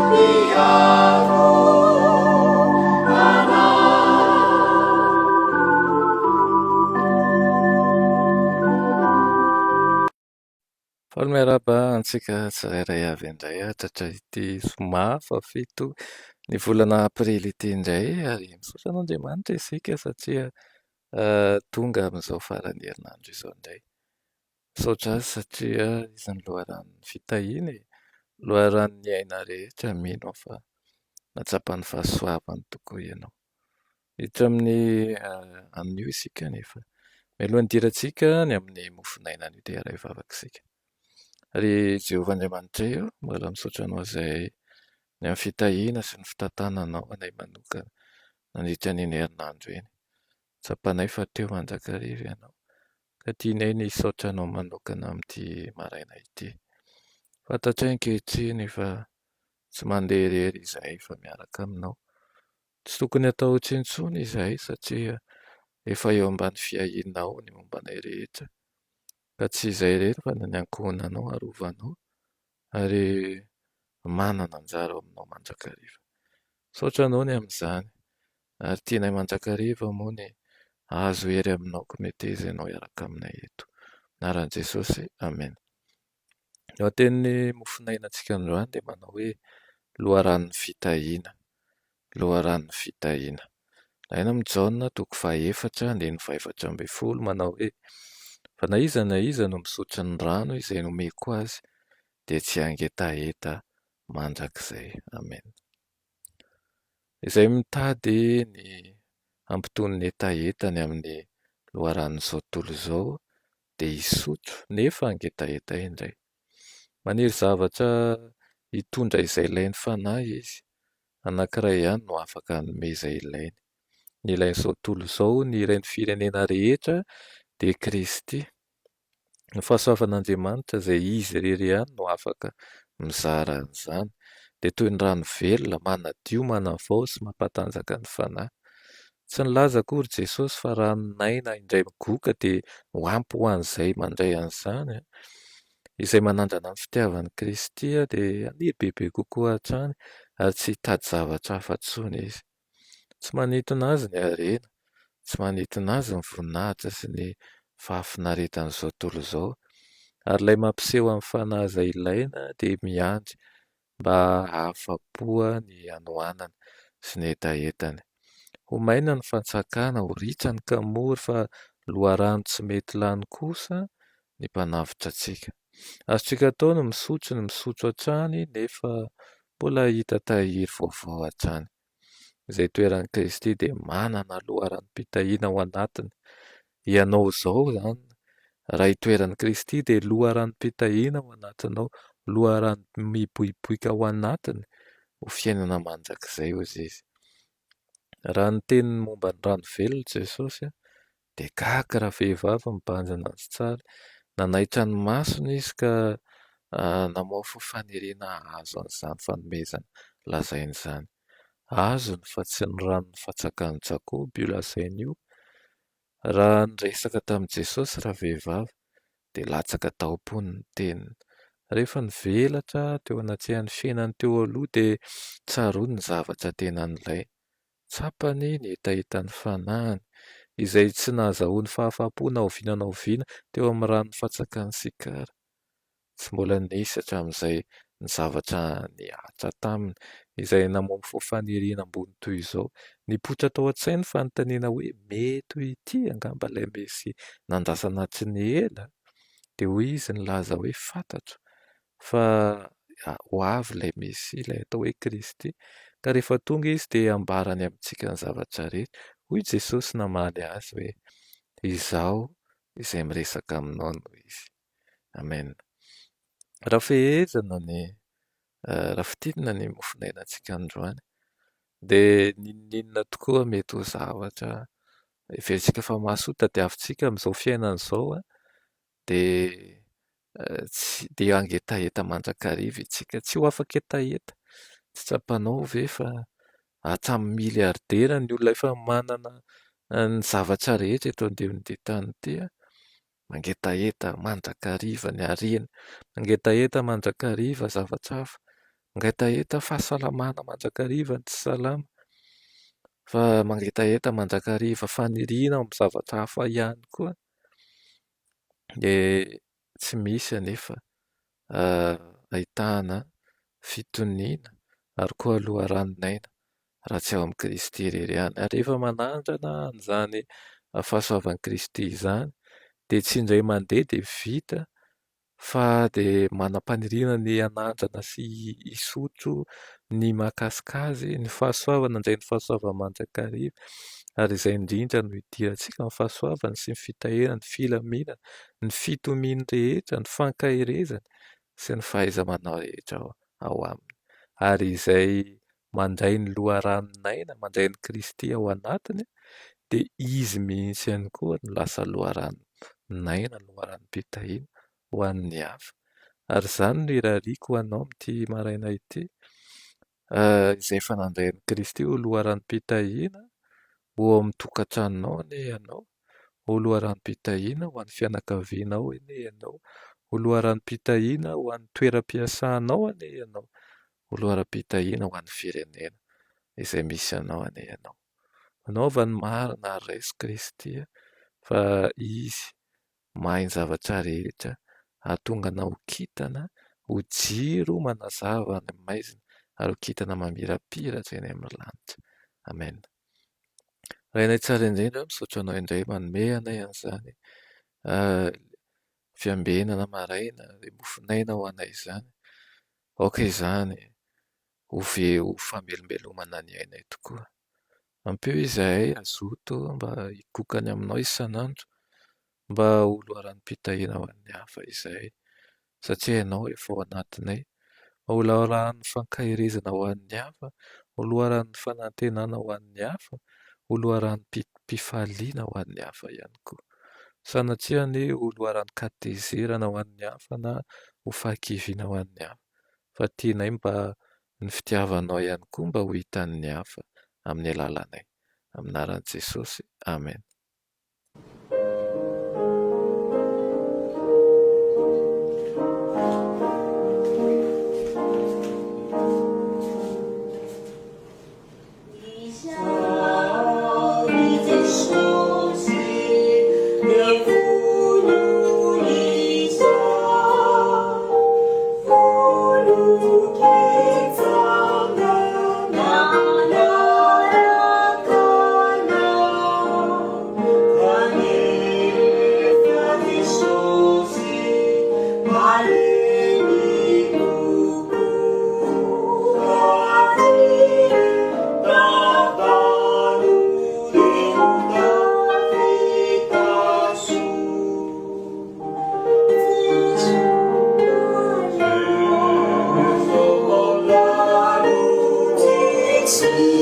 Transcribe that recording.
Faly miaraba antsika tsirairay avy indray tratra ity zoma fafito ny volana aprily ity indray, ary misaotra an'Andriamanitra isika satria tonga amin'izao farany herinandro izao indray. Misaotra azy satria izy ny loharanon'ny fitahiana, loharanon'ny aina rehetra mino aho fa natsapany fahasoavany tokoa ianao. Hiditra amin'ny anio isika nefa. Mialohan'ny hidirantsika ny amin'ny Mofon'Aina anio dia iray vavaka isika. Ary Jehovah Andriamanitra eo, mbola misaotra anao izay ny amin'ny fitahiana sy ny fitantananao anay manokana nandritra an'iny herinandro iny. Tsapanay fa teo mandrakariva ianao, ka tianay ny hisaotra anao manokana amin'ity maraina ity. Fantatray ankehitriny efa tsy mandeha irery izay fa miaraka aminao. Tsy tokony atao ohatrintsony izay satria efa eo ambany fiahinao ny mombanay rehetra, ka tsy izay irery fa ny ankohonanao arovanao ary manana anjara ao aminao mandrakariva. Misaotra anao ny amin'izany, ary tianay mandrakariva moa ny azo hery aminao kometezenao iaraka aminay eto. Anaran'i Jesosy, amen. Eo tenin'ny Mofon'Aina antsika androany dia manao hoe loharanon'ny fitahiana, loharanon'ny fitahiana. Ilaina amin'ny Jaona toko faha-efatra andininy faha-efatra ambin'ny folo manao hoe fa na iza no misotro ny rano izay nomeko azy dia tsy hangetaheta mandrakizay. Amen. Izay mitady ny hampitony ny hetahetany amin'ny loharanon'izao tontolo izao dia hisotro nefa hangetaheta indray. Maniry zavatra hitondra izay ilain'ny fanahy izy. Anankiray ihany no afaka hanome izay ilainy. Ny ilain'izao tontolo izao, ny ilain'ny firenena rehetra dia Kristy. Ny fahasoavan'Andriamanitra izay izy irery ihany no afaka mizara an'izany. Dia toy ny rano velona manadio, manavao sy mampatanjaka ny fanahy. Tsy nilaza akory Jesosy fa ranon'aina indray migoka dia ho ampy ho an'izay mandray an'izany. Izay manandrana ny fitiavan'i Kristy dia haniry bebe kokoa hatrany ary tsy hitady zavatra hafa intsony izy. Tsy manintona azy ny harena, tsy manintona azy ny voninahitra sy ny fahafinaretan'izao tontolo izao, ary ilay mampiseho amin'ny fanahy izay ilaina dia miandry mba hahafa-po ny hanohanana sy ny hetahetany. Ho maina ny fantsakana, ho ritra ny kamory, fa loharano tsy mety lany kosa ny mpanavotra antsika. Azontsika atao ny misotro hatrany nefa mbola hita tahiry vaovao hatrany. Izay itoeran'i Kristy dia manana loharanom-pitahiana ao anatiny. Ianao izao izany, raha itoeran'i Kristy dia loharanom-pitahiana ao anatinao, loharano miboiboika ao anatiny, ho fiainana mandrakizay hozy izy. Raha ny teniny momba ny rano velona Jesosy dia gaga raha vehivavy mibanjina azy tsara. Nanaitra ny masony izy ka namaofy ny fanerena azo an'izany fanomezana lazainy izany. Azony fa tsy ny ranon'ny fatsakan'i Jakoby io lazainy io. Raha niresaka tamin'i Jesosy raha vehivavy dia latsaka taompony ny teniny. Rehefa nivelatra teo anatrehany fiainany teo aloha dia tsaroany ny zavatra tena nilainy. Tsapany ny hetahetan'ny fanahiny izay tsy nahazahoany fahafa-po na oviana na oviana teo amin'ny ranon'ny fatsakan'ny Sikara. Tsy mbola nisy hatramin'izay ny zavatra nihatra taminy izay namoaka fo faniriana ambony toy izao. Nipoitra tao an-tsainy ny fanontaniana hoe mety ho ity angamba ilay Mesia nandasa anatriny ela, dia hoy izy nilaza hoe fantatro fa ho avy ilay Mesia, ilay atao hoe Kristy, ka rehefa tonga izy dia ambarany amintsika ny zavatra rehetra. Hoy Jesosy namaly azy hoe izaho izay miresaka aminao no izy. Amen. Raha fehezana raha fidinina ny Mofon'Aina antsika androany dia ninona tokoa mety ho zavatra heveritsika fa mahasoa tadiavintsika amin'izao fiainana izao dia hangetaheta mandrakariva itsika, tsy ho afaka hetaheta. Tsy tsapanao ve fa hatramin'ny miliardera ny olona efa manana ny zavatra rehetra eto andeha tany ity, mangetaheta mandrakariva ny harena, mangetaheta mandrakariva zavatra hafa, mangetaheta fahasalamana mandrakariva ny tsy salama, fa mangetaheta mandrakariva faniriana amin'ny zavatra hafa ihany koa. Dia tsy misy anefa ahitana fitoniana ary koa loharanon'aina raha tsy ao amin'ny Kristy irery ihany. Ary rehefa manandrana an'izany fahasoavan'i Kristy izany dia tsy indray mandeha dia vita, fa dia manam-paniriana ny hanandrana sy hisotro ny mahakasikazy ny fahasoavana, indray ny fahasoavana mandrakariva. Ary izay indrindra no idirantsika ny fahasoavana sy ny fitahiana, ny filaminana, ny fitomiany rehetra, ny fankahirezana sy ny fahaiza-manao rehetra ao aminy. Ary izay mandray ny loharanon'aina, mandray ny Kristy ao anatiny, dia izy mihitsy ihany koa no lasa loharanon'aina, loharanom-pitahiana ho an'ny hafa. Ary izany no irariako ho anao amin'ity maraina ity, izay efa nandrain'i Kristy ho loharanom-pitahiana ho ao amin'ny tokantranonao anie ianao, ho loharanom-pitahiana ho an'ny fianakavianao anie ianao, ho loharanom-pitahiana ho an'ny toeram-piasanao anie ianao, ho loharam-pitahiana ho an'ny firenena izay misy anao anie ianao. Hanaova ny marina ary Jeso Kristy fa izy mahay ny zavatra rehetra, ahatonga anao ho kintana, ho jiro manazava ny maizina ary ho kintana mamirapiratra eny amin'ny lanitra. Amen. Raha inay tsara indrindra misotro anao indray manome anay an'izany fiambenana maraina, ilay Mofon'Aina ho anay izany. Aoka izany ho famelombelomana ny ainay tokoa. Ampio izahay azoto mba hikokany aminao isan'andro, mba ho loharanom-pitahiana ho an'ny hafa izahay, satria ianao efa ao anatinay. Ho loharanon'ny fankahirezana ho an'ny hafa, ho loharanon'ny fanantenana ho an'ny hafa, ho loharan'nym-pifaliana ho an'ny hafa ihany koa. Sanatria anie ho loharan'nkatezerana ho an'ny hafa na ho fahakiviana ho an'ny hafa. Fa tianay mba ny fitiavanao ihany koa mba ho hitan'ny hafa amin'ny alalanay. Amin'ny anaran'i Jesosy. Amen. See